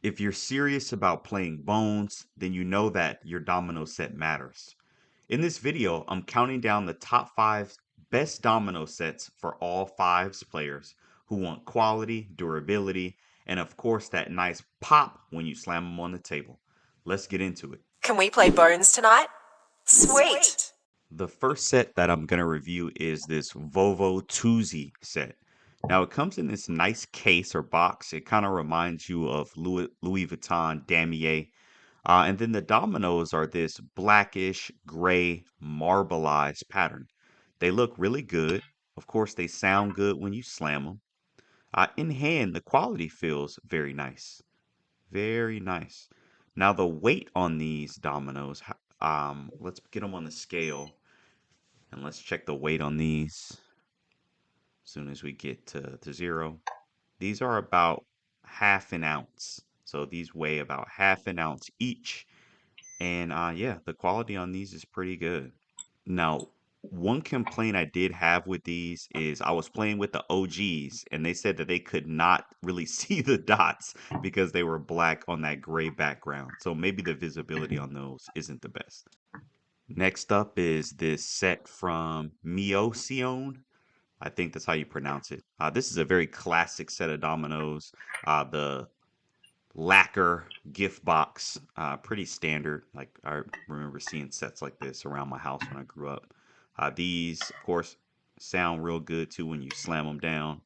If you're serious about playing bones, then you know that your domino set matters. In this video, I'm counting down the top 5 best domino sets for all fives players who want quality, durability, and of course that nice pop when you slam them on the table. Let's get into it. Can we play bones tonight? Sweet! The first set that I'm going to review is this Vovo Tuesday set. Now it comes in this nice case or box. It kind of reminds you of Louis Vuitton Damier. And then the dominoes are this blackish gray marbleized pattern. They look really good. Of course, they sound good when you slam them. In hand, the quality feels very nice. Very nice. Now the weight on these dominoes, let's get them on the scale and let's check the weight on these as soon as we get to zero. These are about half an ounce. So these weigh about half an ounce each. And yeah, the quality on these is pretty good. Now, one complaint I did have with these is I was playing with the OGs and they said that they could not really see the dots because they were black on that gray background. So maybe the visibility on those isn't the best. Next up is this set from Miocione. I think that's how you pronounce it. This is a very classic set of dominoes. The lacquer gift box, pretty standard. Like I remember seeing sets like this around my house when I grew up. These, of course, sound real good too when you slam them down.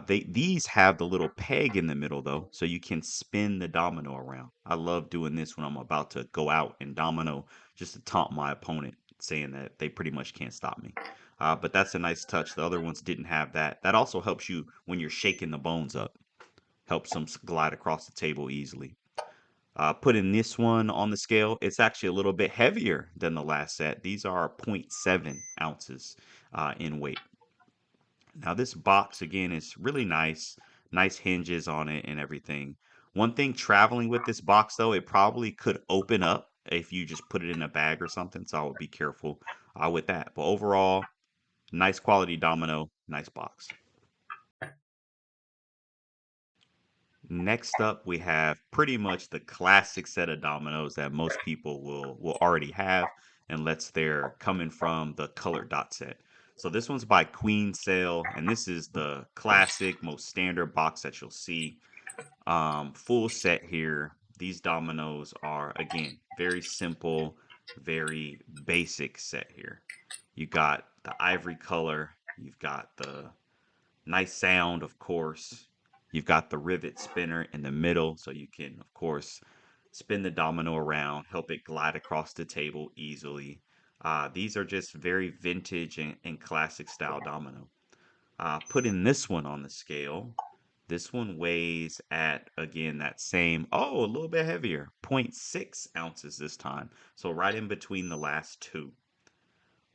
These have the little peg in the middle though, so you can spin the domino around. I love doing this when I'm about to go out and domino, just to taunt my opponent, saying that they pretty much can't stop me. But that's a nice touch. The other ones didn't have that. That also helps you when you're shaking the bones up. Helps them glide across the table easily. Putting this one on the scale, it's actually a little bit heavier than the last set. These are 0.7 ounces in weight. Now this box again is really nice, nice hinges on it and everything. One thing traveling with this box though, it probably could open up if you just put it in a bag or something. So I would be careful with that. But overall, nice quality domino, nice box. Next up, we have pretty much the classic set of dominoes that most people will already have, unless they're coming from the colored dot set. So this one's by Queen Sale, and this is the classic, most standard box that you'll see. Full set here. These dominoes are, again, very simple, very basic set here. You got the ivory color, you've got the nice sound, of course. You've got the rivet spinner in the middle, so you can, of course, spin the domino around, help it glide across the table easily. These are just very vintage and classic style domino. Putting this one on the scale, this one weighs at, again, that same, oh, a little bit heavier, 0.6 ounces this time. So right in between the last two.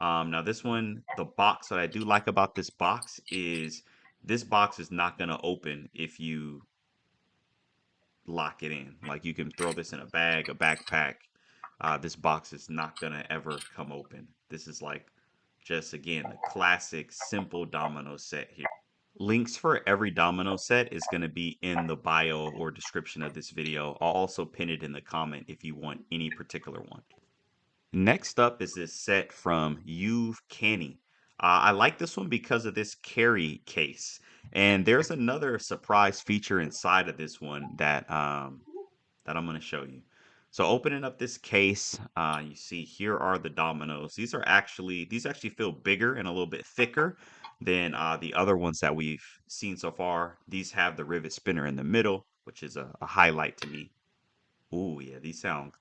Now this one, the box that I do like about this box is this box is not going to open if you lock it in. Like you can throw this in a bag, a backpack. This box is not going to ever come open. This is like just, again, the classic simple domino set here. Links for every domino set is going to be in the bio or description of this video. I'll also pin it in the comment if you want any particular one. Next up is this set from You've Canny. I like this one because of this carry case. And there's another surprise feature inside of this one that I'm going to show you. So opening up this case, you see here are the dominoes. These actually feel bigger and a little bit thicker than the other ones that we've seen so far. These have the rivet spinner in the middle, which is a highlight to me. Ooh, yeah, these sound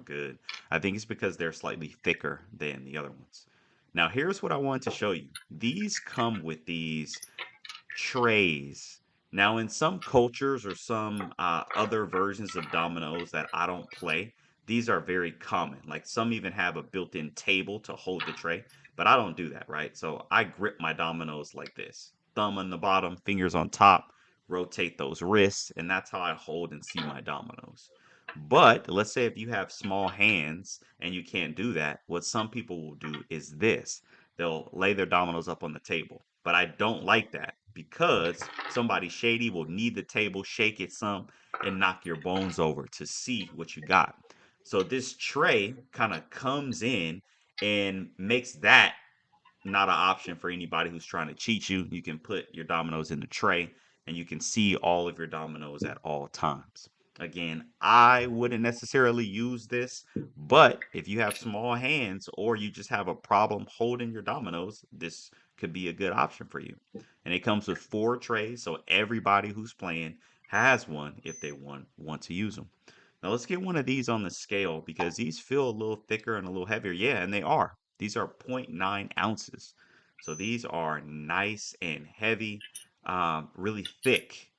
good. I think it's because they're slightly thicker than the other ones. Now, here's what I wanted to show you. These come with these trays. Now, in some cultures or some other versions of dominoes that I don't play, these are very common. Like some even have a built-in table to hold the tray, but I don't do that, right? So I grip my dominoes like this. Thumb on the bottom, fingers on top, rotate those wrists, and that's how I hold and see my dominoes. But let's say if you have small hands and you can't do that, what some people will do is this. They'll lay their dominoes up on the table. but I don't like that because somebody shady will need the table, shake it some, and knock your bones over to see what you got. So this tray kind of comes in and makes that not an option for anybody who's trying to cheat you. You can put your dominoes in the tray and you can see all of your dominoes at all times. Again, I wouldn't necessarily use this, but if you have small hands or you just have a problem holding your dominoes, this could be a good option for you. And it comes with 4 trays, so everybody who's playing has one if they want to use them. Now let's get one of these on the scale because these feel a little thicker and a little heavier. Yeah, and they are. These are 0.9 ounces. So these are nice and heavy, really thick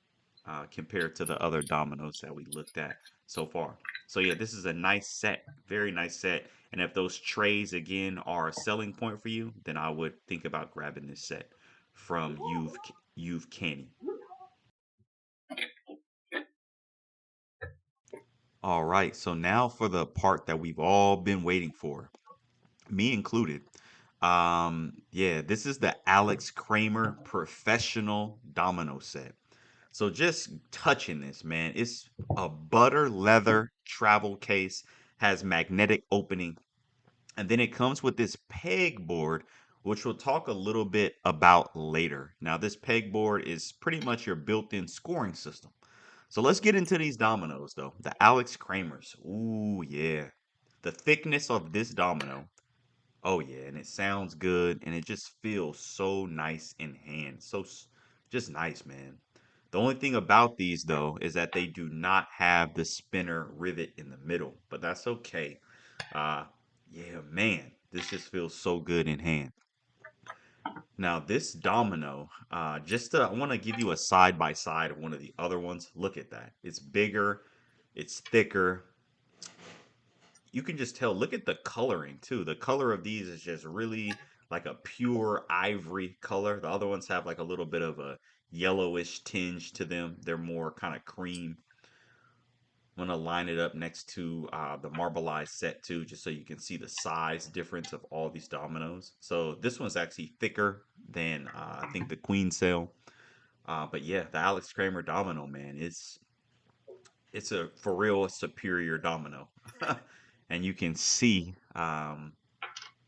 compared to the other dominoes that we looked at so far. So yeah, this is a nice set, very nice set. And if those trays again are a selling point for you, then I would think about grabbing this set from You've Canny. All right, so now for the part that we've all been waiting for, me included. Yeah, this is the Alex Kramer Professional Domino Set. So just touching this, man, it's a butter leather travel case, has magnetic opening, and then it comes with this pegboard, which we'll talk a little bit about later. Now, this pegboard is pretty much your built-in scoring system. So let's get into these dominoes, though. The Alex Kramers. Ooh, yeah. The thickness of this domino. Oh yeah, and it sounds good and it just feels so nice in hand. Just nice, man. The only thing about these though is that they do not have the spinner rivet in the middle, but that's okay. Uh yeah, man, this just feels so good in hand. Now this domino, I want to give you a side by side of one of the other ones. Look at that. It's bigger, it's thicker, you can just tell. Look at the coloring too. The color of these is just really like a pure ivory color. The other ones have like a little bit of a yellowish tinge to them. They're more kind of cream. I'm gonna line it up next to the marbleized set too, just so you can see the size difference of all these dominoes. So this one's actually thicker than I think the Queen Cell. But yeah, the Alex Kramer domino, man, it's a for real superior domino. And you can see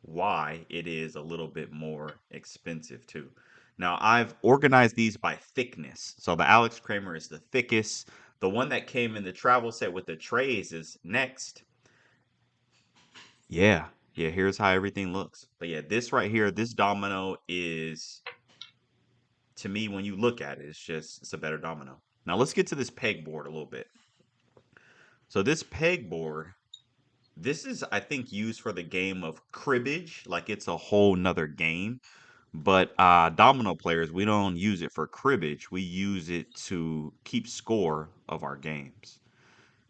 why it is a little bit more expensive too. Now I've organized these by thickness. So the Alex Kramer is the thickest. The one that came in the travel set with the trays is next. Yeah. Yeah, here's how everything looks. But yeah, this right here, this domino is to me when you look at it, it's a better domino. Now let's get to this pegboard a little bit. So this pegboard, this is I think used for the game of cribbage, like it's a whole nother game. But domino players, we don't use it for cribbage. We use it to keep score of our games.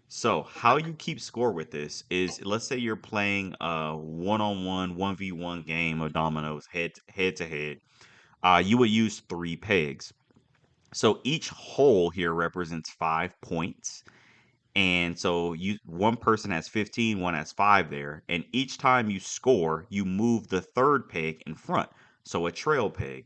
So how you keep score with this is, let's say you're playing a one-on-one, 1v1 game of dominoes head to head. You would use 3 pegs. So each hole here represents 5 points. And so one person has 15, one has 5 there, and each time you score, you move the third peg in front, so a trail peg.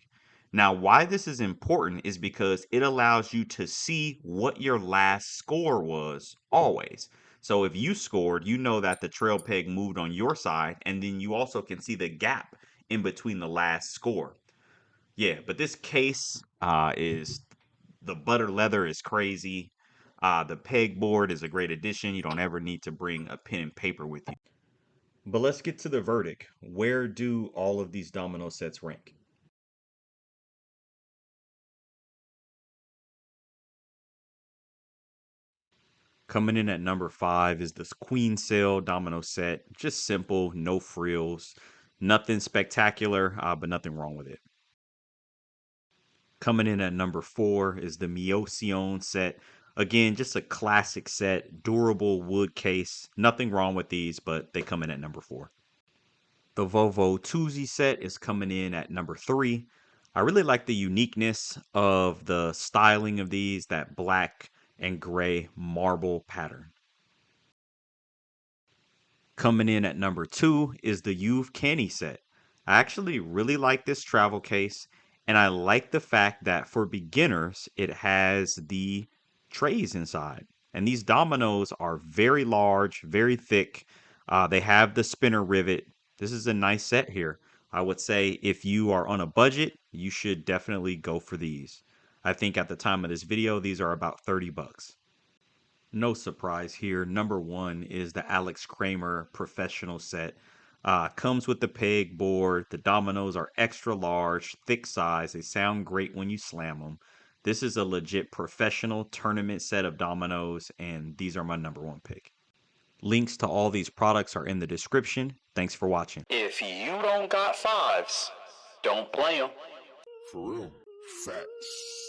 Now, why this is important is because it allows you to see what your last score was always. So if you scored, you know that the trail peg moved on your side, and then you also can see the gap in between the last score. Yeah, but this case is the butter leather is crazy. The pegboard is a great addition. You don't ever need to bring a pen and paper with you. But let's get to the verdict. Where do all of these domino sets rank? Coming in at number 5 is this Queen Cell domino set. Just simple, no frills, nothing spectacular, but nothing wrong with it. Coming in at number 4 is the Miocione set. Again, just a classic set, durable wood case. Nothing wrong with these, but they come in at number 4. The Volvo Tuesday set is coming in at number 3. I really like the uniqueness of the styling of these, that black and gray marble pattern. Coming in at number 2 is the You've Canny set. I actually really like this travel case. And I like the fact that for beginners, it has the trays inside. And these dominoes are very large, very thick. They have the spinner rivet. This is a nice set here. I would say if you are on a budget, you should definitely go for these. I think at the time of this video, these are about 30 bucks. No surprise here. Number one is the Alex Kramer professional set. Comes with the peg board. The dominoes are extra large, thick size. They sound great when you slam them. This is a legit professional tournament set of dominoes, and these are my number one pick. Links to all these products are in the description. Thanks for watching. If you don't got fives, don't play them. For real. Facts.